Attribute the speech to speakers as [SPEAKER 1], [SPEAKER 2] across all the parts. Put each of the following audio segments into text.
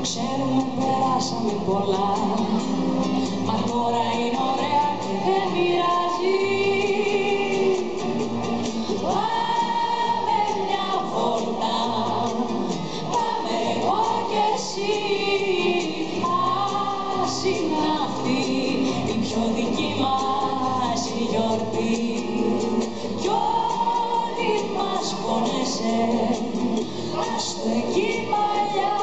[SPEAKER 1] ξέρουμε, περάσαμε πολλά. Μα τώρα είναι ωραία και δεν πειράζει. Πάμε μια βόλτα, πάμε εγώ και εσύ. Ας είναι αυτή η πιο δική μας η γιορτή. Κι ό,τι μας πόνεσε, ας το εκεί παλιά.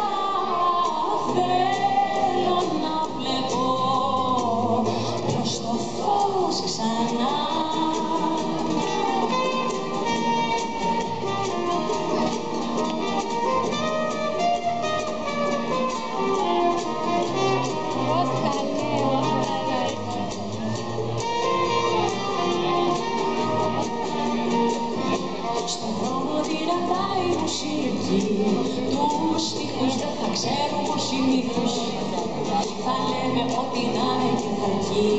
[SPEAKER 1] Θέλω να βλέπω προς το φως ξανά. Στον δρόμο τυρατάει η μουσική, τους στίχους δεν θα ξέρουμε ως συνήθως. Θα λέμε ό,τι να είναι και θα βγει,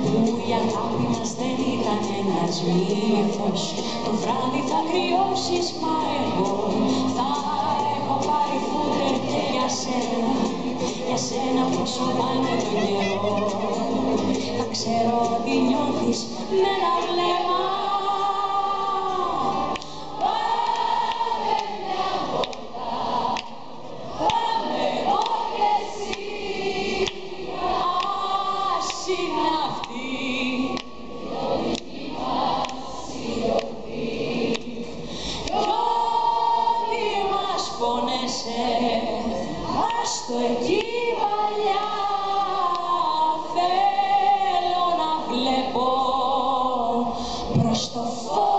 [SPEAKER 1] που η αγάπη μας δεν ήταν ένας μύθος. Το βράδυ θα κρυώσεις, μα εγώ θα έχω πάρει φούτερ και για σένα προσωπάνε τον καιρό. Θα ξέρω ότι νιώθεις με ένα βλέμμα. Είναι αυτή η μας γιορτή. Κι ό,τι μας πόνεσε, ας το εκεί παλιά. Θέλω να βλέπω προς το φως.